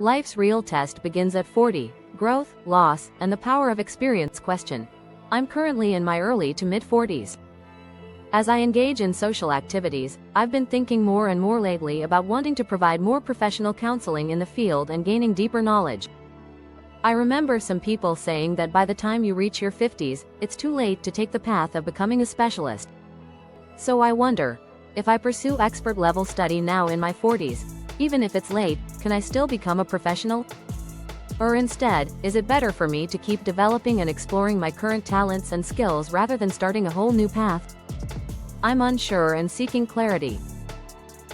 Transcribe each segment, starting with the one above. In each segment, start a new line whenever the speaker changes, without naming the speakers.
Life's real test begins at 40, growth, loss, and the power of experience question. I'm currently in my early to mid-40s. As I engage in social activities, I've been thinking more and more lately about wanting to provide more professional counseling in the field and gaining deeper knowledge. I remember some people saying that by the time you reach your 50s, it's too late to take the path of becoming a specialist. So I wonder, if I pursue expert-level study now in my 40s, even if it's late, can I still become a professional? Or instead, is it better for me to keep developing and exploring my current talents and skills rather than starting a whole new path? I'm unsure and seeking clarity.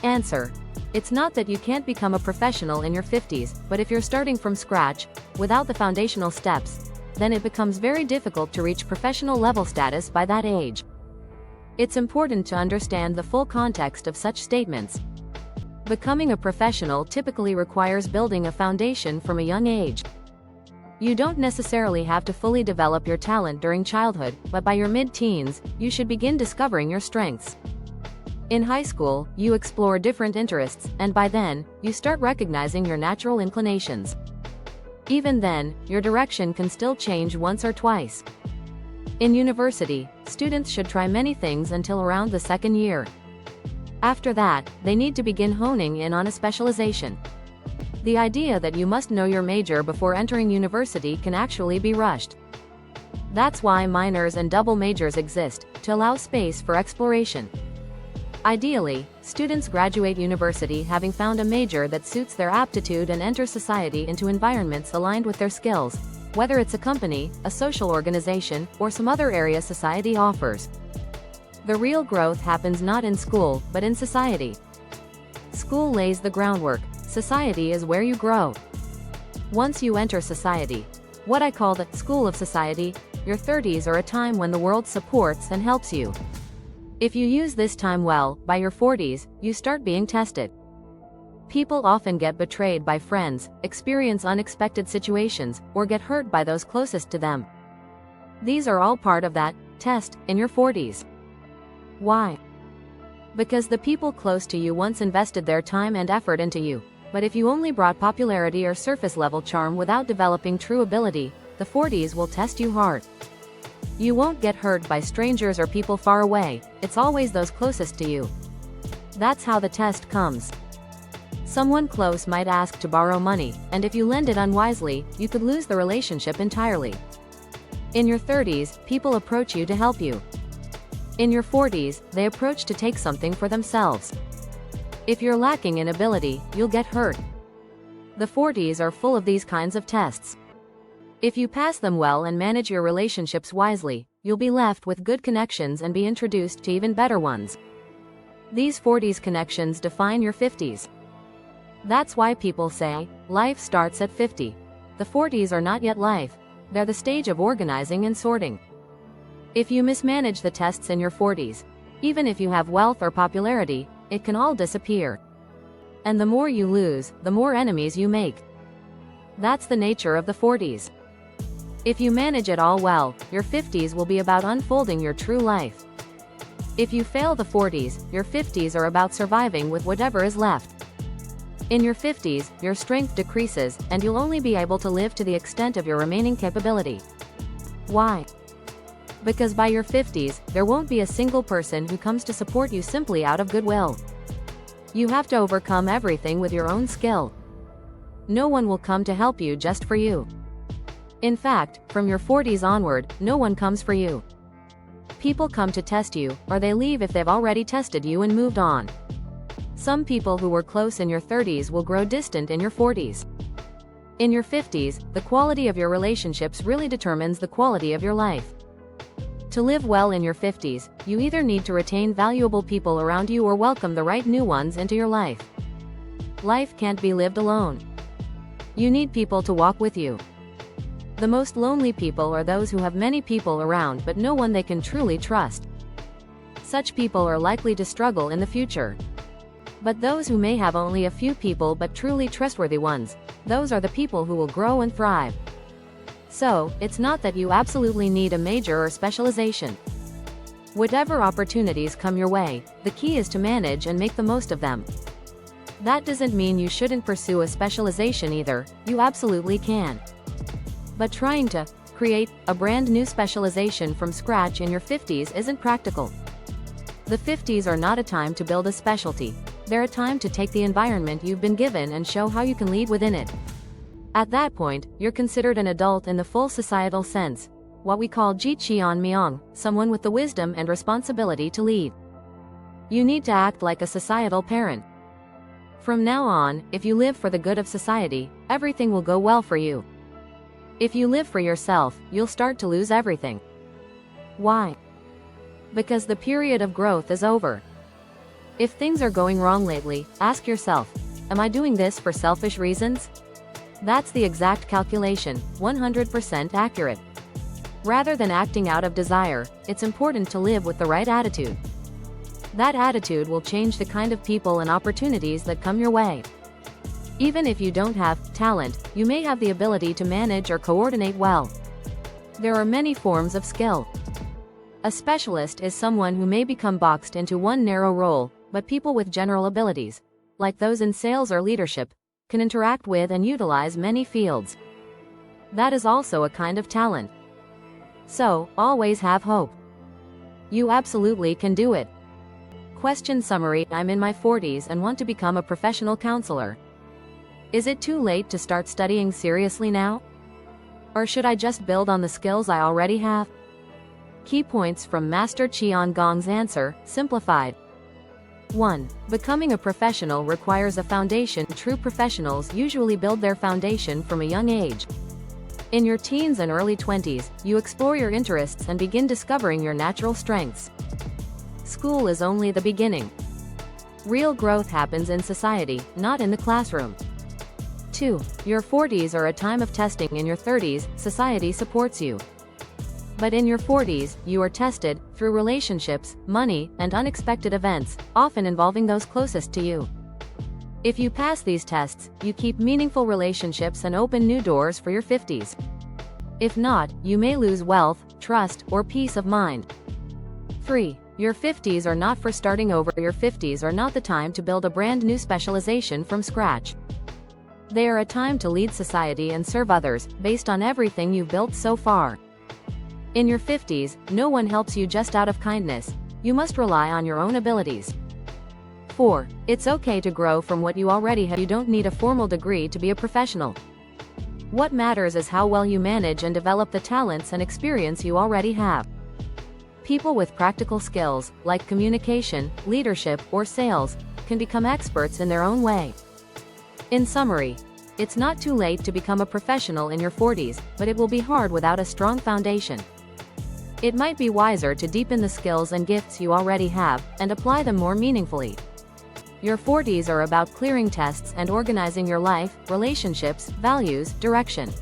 Answer: it's not that you can't become a professional in your 50s, but if you're starting from scratch, without the foundational steps, then it becomes very difficult to reach professional level status by that age. It's important to understand the full context of such statements. Becoming a professional typically requires building a foundation from a young age. You don't necessarily have to fully develop your talent during childhood, but by your mid-teens, you should begin discovering your strengths. In high school, you explore different interests, and by then, you start recognizing your natural inclinations. Even then, your direction can still change once or twice. In university, students should try many things until around the second year. After that, they need to begin honing in on a specialization. The idea that you must know your major before entering university can actually be rushed. That's why minors and double majors exist, to allow space for exploration. Ideally, students graduate university having found a major that suits their aptitude and enter society into environments aligned with their skills, whether it's a company, a social organization, or some other area society offers. The real growth happens not in school, but in society. School lays the groundwork. Society is where you grow. Once you enter society, what I call the school of society, your 30s are a time when the world supports and helps you. If you use this time well, by your 40s, you start being tested. People often get betrayed by friends, experience unexpected situations, or get hurt by those closest to them. These are all part of that test in your 40s. Why? Because the people close to you once invested their time and effort into you. But if you only brought popularity or surface-level charm without developing true ability, the 40s will test you hard. You won't get hurt by strangers or people far away, it's always those closest to you. That's how the test comes. Someone close might ask to borrow money, and if you lend it unwisely, you could lose the relationship entirely. In your 30s, people approach you to help you. In your 40s, they approach to take something for themselves. If you're lacking in ability, you'll get hurt. The 40s are full of these kinds of tests. If you pass them well and manage your relationships wisely, you'll be left with good connections and be introduced to even better ones. These 40s connections define your 50s. That's why people say, life starts at 50. The 40s are not yet life, they're the stage of organizing and sorting. If you mismanage the tests in your 40s, even if you have wealth or popularity, it can all disappear. And the more you lose, the more enemies you make. That's the nature of the 40s. If you manage it all well, your 50s will be about unfolding your true life. If you fail the 40s, your 50s are about surviving with whatever is left. In your 50s, your strength decreases, and you'll only be able to live to the extent of your remaining capability. Why? Because by your 50s, there won't be a single person who comes to support you simply out of goodwill. You have to overcome everything with your own skill. No one will come to help you just for you. In fact, from your 40s onward, no one comes for you. People come to test you, or they leave if they've already tested you and moved on. Some people who were close in your 30s will grow distant in your 40s. In your 50s, the quality of your relationships really determines the quality of your life. To live well in your 50s, you either need to retain valuable people around you or welcome the right new ones into your life. Life can't be lived alone. You need people to walk with you. The most lonely people are those who have many people around but no one they can truly trust. Such people are likely to struggle in the future. But those who may have only a few people but truly trustworthy ones, those are the people who will grow and thrive. So, it's not that you absolutely need a major or specialization. Whatever opportunities come your way, the key is to manage and make the most of them. That doesn't mean you shouldn't pursue a specialization either, you absolutely can. But trying to create a brand new specialization from scratch in your 50s isn't practical. The 50s are not a time to build a specialty. They're a time to take the environment you've been given and show how you can lead within it. At that point, you're considered an adult in the full societal sense, what we call CHEON, someone with the wisdom and responsibility to lead. You need to act like a societal parent. From now on, if you live for the good of society, everything will go well for you. If you live for yourself, you'll start to lose everything. Why? Because the period of growth is over. If things are going wrong lately, ask yourself, am I doing this for selfish reasons? That's the exact calculation, 100% accurate. Rather than acting out of desire, it's important to live with the right attitude. That attitude will change the kind of people and opportunities that come your way. Even if you don't have talent, you may have the ability to manage or coordinate well. There are many forms of skill. A specialist is someone who may become boxed into one narrow role, but people with general abilities, like those in sales or leadership, can interact with and utilize many fields. That is also a kind of talent. So, always have hope. You absolutely can do it. Question summary: I'm in my 40s and want to become a professional counselor. Is it too late to start studying seriously now? Or should I just build on the skills I already have? Key points from Master CHEON Gong's answer, simplified. 1. Becoming a professional requires a foundation. True professionals usually build their foundation from a young age. In your teens and early 20s, you explore your interests and begin discovering your natural strengths. School is only the beginning. Real growth happens in society, not in the classroom. 2. Your 40s are a time of testing. In your 30s, society supports you. But in your 40s, you are tested, through relationships, money, and unexpected events, often involving those closest to you. If you pass these tests, you keep meaningful relationships and open new doors for your 50s. If not, you may lose wealth, trust, or peace of mind. 3. Your 50s are not for starting over. Your 50s are not the time to build a brand new specialization from scratch. They are a time to lead society and serve others, based on everything you've built so far. In your 50s, no one helps you just out of kindness. You must rely on your own abilities. 4. It's okay to grow from what you already have. You don't need a formal degree to be a professional. What matters is how well you manage and develop the talents and experience you already have. People with practical skills, like communication, leadership, or sales, can become experts in their own way. In summary, it's not too late to become a professional in your 40s, but it will be hard without a strong foundation. It might be wiser to deepen the skills and gifts you already have, and apply them more meaningfully. Your 40s are about clearing tests and organizing your life, relationships, values, direction.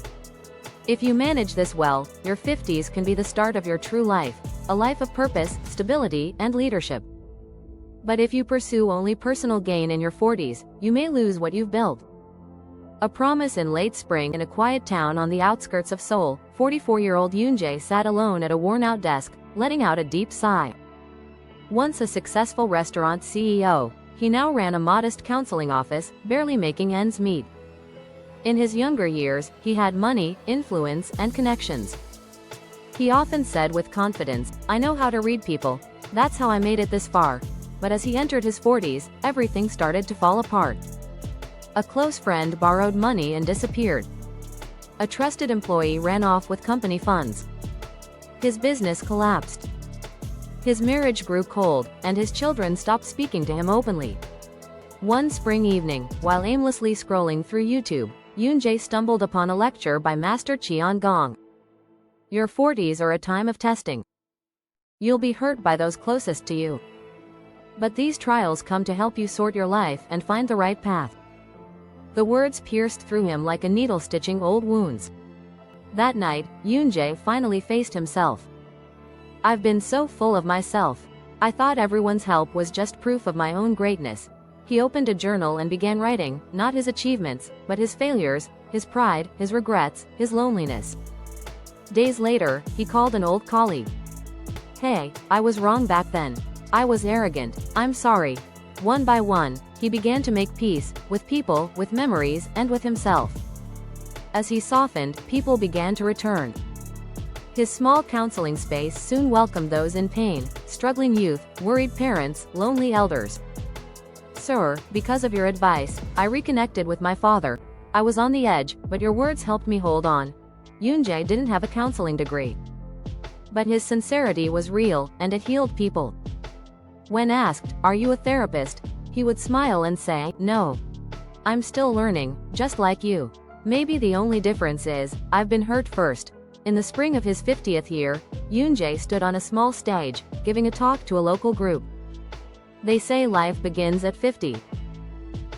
If you manage this well, your 50s can be the start of your true life, a life of purpose, stability, and leadership. But if you pursue only personal gain in your 40s, you may lose what you've built. A promise. In late spring, in a quiet town on the outskirts of Seoul, 44-year-old Yoon-jae sat alone at a worn-out desk, letting out a deep sigh. Once a successful restaurant CEO, he now ran a modest counseling office, barely making ends meet. In his younger years, he had money, influence, and connections. He often said with confidence, "I know how to read people. That's how I made it this far." But as he entered his 40s, everything started to fall apart. A close friend borrowed money and disappeared. A trusted employee ran off with company funds. His business collapsed. His marriage grew cold, and his children stopped speaking to him openly. One spring evening, while aimlessly scrolling through YouTube, Yoon-jae stumbled upon a lecture by Master CHEON Gong. Your 40s are a time of testing. You'll be hurt by those closest to you. But these trials come to help you sort your life and find the right path. The words pierced through him like a needle stitching old wounds. That night, Yoon-jae finally faced himself. "I've been so full of myself. I thought everyone's help was just proof of my own greatness." He opened a journal and began writing, not his achievements, but his failures, his pride, his regrets, his loneliness. Days later, he called an old colleague. "Hey, I was wrong back then. I was arrogant. I'm sorry." One by one, he began to make peace with people, with memories, and with himself. As he softened, people began to return. His small counseling space soon welcomed those in pain, struggling youth, worried parents, lonely elders. Sir, because of your advice, I reconnected with my father. I was on the edge, but your words helped me hold on. Yoonjae didn't have a counseling degree, but his sincerity was real, and it healed people. When asked, "Are you a therapist?" he would smile and say, "No. I'm still learning, just like you. Maybe the only difference is, I've been hurt first." In the spring of his 50th year, Yoonjae stood on a small stage, giving a talk to a local group. They say life begins at 50.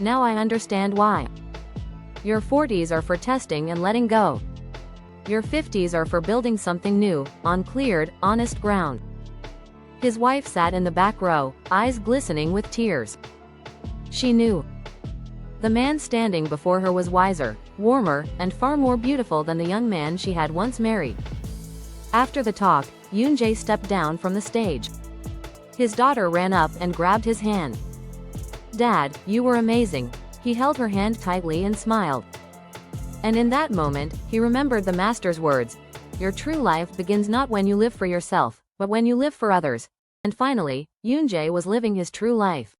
Now I understand why. Your 40s are for testing and letting go. Your 50s are for building something new, on cleared, honest ground. His wife sat in the back row, eyes glistening with tears. She knew. The man standing before her was wiser, warmer, and far more beautiful than the young man she had once married. After the talk, Yoonjae stepped down from the stage. His daughter ran up and grabbed his hand. "Dad, you were amazing." He held her hand tightly and smiled. And in that moment, he remembered the master's words, "Your true life begins not when you live for yourself, but when you live for others." And finally, Yoonjae was living his true life.